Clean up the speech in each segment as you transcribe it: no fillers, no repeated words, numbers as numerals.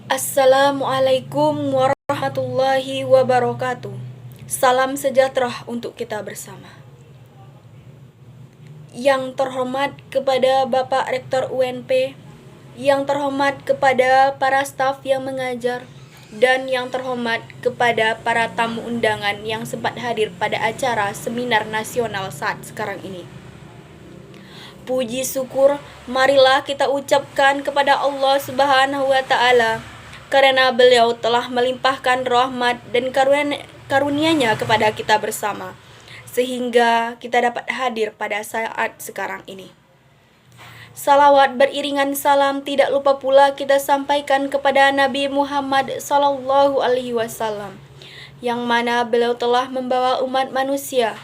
Assalamualaikum warahmatullahi wabarakatuh. Salam sejahtera untuk kita bersama. Yang terhormat kepada Bapak Rektor UNP, yang terhormat kepada para staf yang mengajar, dan yang terhormat kepada para tamu undangan yang sempat hadir pada acara seminar nasional saat sekarang ini. Puji syukur marilah kita ucapkan kepada Allah Subhanahu wa taala karena beliau telah melimpahkan rahmat dan karunia-Nya kepada kita bersama sehingga kita dapat hadir pada saat sekarang ini. Salawat beriringan salam tidak lupa pula kita sampaikan kepada Nabi Muhammad sallallahu alaihi wasallam yang mana beliau telah membawa umat manusia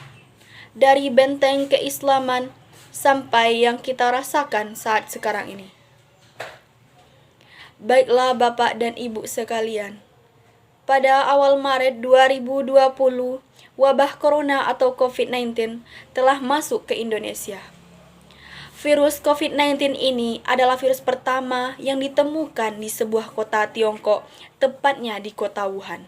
dari benteng keislaman sampai yang kita rasakan saat sekarang ini. Baiklah Bapak dan Ibu sekalian, pada awal Maret 2020, wabah corona atau COVID-19 telah masuk ke Indonesia. Virus COVID-19 ini adalah virus pertama yang ditemukan di sebuah kota Tiongkok, tepatnya di kota Wuhan.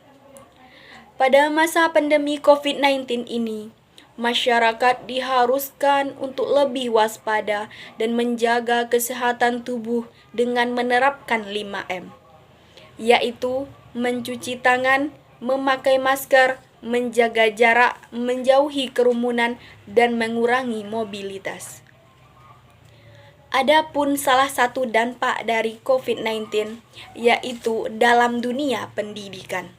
Pada masa pandemi COVID-19 ini, masyarakat diharuskan untuk lebih waspada dan menjaga kesehatan tubuh dengan menerapkan 5M, yaitu mencuci tangan, memakai masker, menjaga jarak, menjauhi kerumunan, dan mengurangi mobilitas. Adapun salah satu dampak dari COVID-19 yaitu dalam dunia pendidikan.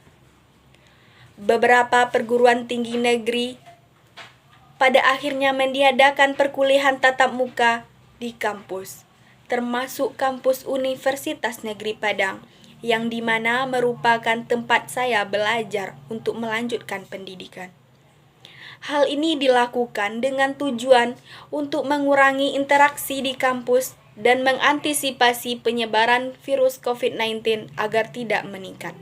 Beberapa perguruan tinggi negeri pada akhirnya meniadakan perkuliahan tatap muka di kampus, termasuk kampus Universitas Negeri Padang, yang dimana merupakan tempat saya belajar untuk melanjutkan pendidikan. Hal ini dilakukan dengan tujuan untuk mengurangi interaksi di kampus dan mengantisipasi penyebaran virus COVID-19 agar tidak meningkat.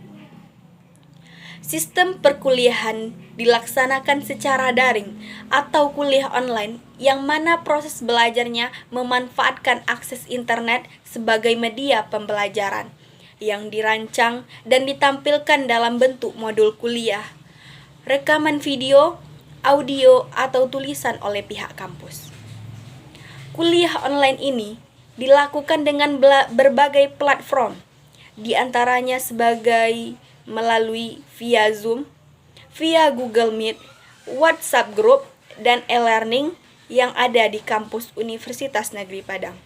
Sistem perkuliahan dilaksanakan secara daring atau kuliah online yang mana proses belajarnya memanfaatkan akses internet sebagai media pembelajaran yang dirancang dan ditampilkan dalam bentuk modul kuliah, rekaman video, audio, atau tulisan oleh pihak kampus. Kuliah online ini dilakukan dengan berbagai platform, di antaranya sebagai melalui via Zoom, via Google Meet, WhatsApp Group, dan e-learning yang ada di kampus Universitas Negeri Padang.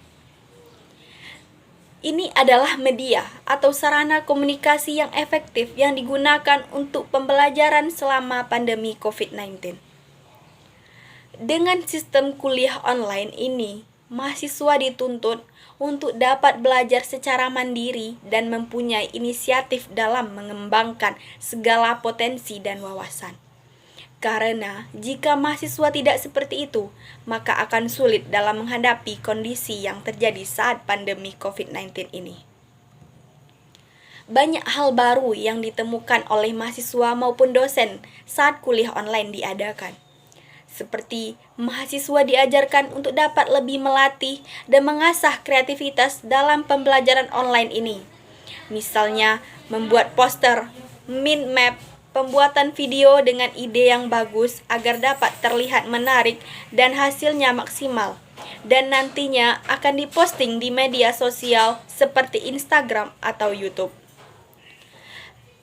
Ini adalah media atau sarana komunikasi yang efektif yang digunakan untuk pembelajaran selama pandemi COVID-19. Dengan sistem kuliah online ini, mahasiswa dituntut untuk dapat belajar secara mandiri dan mempunyai inisiatif dalam mengembangkan segala potensi dan wawasan. Karena jika mahasiswa tidak seperti itu, maka akan sulit dalam menghadapi kondisi yang terjadi saat pandemi COVID-19 ini. Banyak hal baru yang ditemukan oleh mahasiswa maupun dosen saat kuliah online diadakan. Seperti mahasiswa diajarkan untuk dapat lebih melatih dan mengasah kreativitas dalam pembelajaran online ini. Misalnya, membuat poster, mind map, pembuatan video dengan ide yang bagus agar dapat terlihat menarik dan hasilnya maksimal. Dan nantinya akan diposting di media sosial seperti Instagram atau YouTube.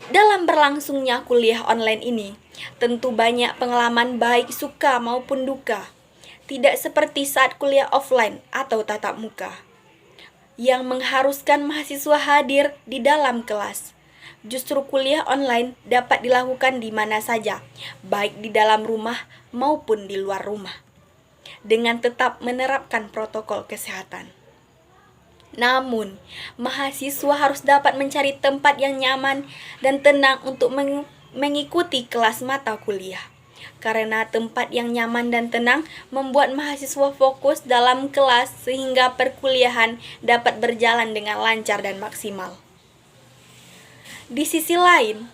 Dalam berlangsungnya kuliah online ini, tentu banyak pengalaman baik suka maupun duka. Tidak seperti saat kuliah offline atau tatap muka, yang mengharuskan mahasiswa hadir di dalam kelas. Justru kuliah online dapat dilakukan di mana saja, baik di dalam rumah maupun di luar rumah, dengan tetap menerapkan protokol kesehatan. Namun, mahasiswa harus dapat mencari tempat yang nyaman dan tenang untuk mengikuti kelas mata kuliah. Karena tempat yang nyaman dan tenang membuat mahasiswa fokus dalam kelas sehingga perkuliahan dapat berjalan dengan lancar dan maksimal. Di sisi lain,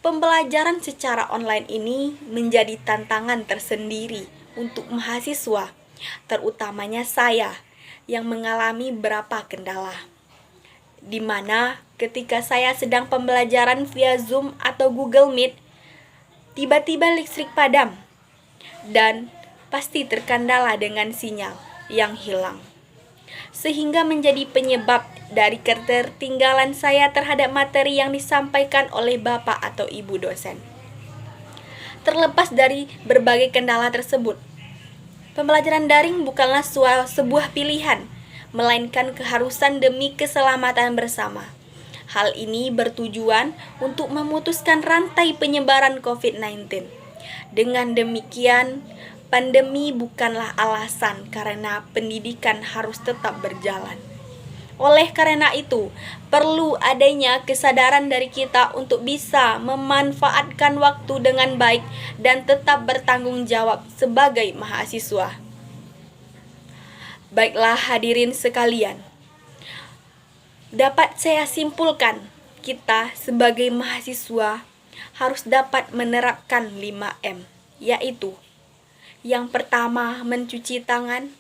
pembelajaran secara online ini menjadi tantangan tersendiri untuk mahasiswa, terutamanya saya yang mengalami beberapa kendala. di mana ketika saya sedang pembelajaran via Zoom atau Google Meet, tiba-tiba listrik padam dan pasti terkendala dengan sinyal yang hilang, sehingga menjadi penyebab dari ketertinggalan saya terhadap materi yang disampaikan oleh Bapak atau Ibu dosen. Terlepas dari berbagai kendala tersebut, pembelajaran daring bukanlah sebuah pilihan, melainkan keharusan demi keselamatan bersama. Hal ini bertujuan untuk memutuskan rantai penyebaran COVID-19. Dengan demikian, pandemi bukanlah alasan karena pendidikan harus tetap berjalan. Oleh karena itu, perlu adanya kesadaran dari kita untuk bisa memanfaatkan waktu dengan baik dan tetap bertanggung jawab sebagai mahasiswa. Baiklah hadirin sekalian, dapat saya simpulkan, kita sebagai mahasiswa harus dapat menerapkan 5M, yaitu yang pertama mencuci tangan,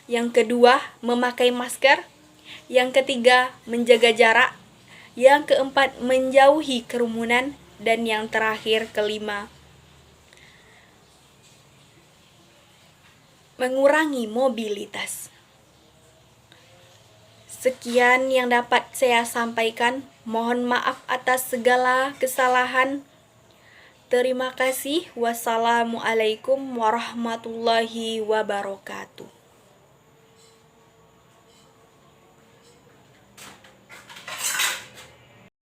yang kedua memakai masker, yang ketiga menjaga jarak, yang keempat menjauhi kerumunan, dan yang terakhir kelima mengurangi mobilitas. Sekian yang dapat saya sampaikan. Mohon maaf atas segala kesalahan. Terima kasih. Wassalamualaikum warahmatullahi wabarakatuh.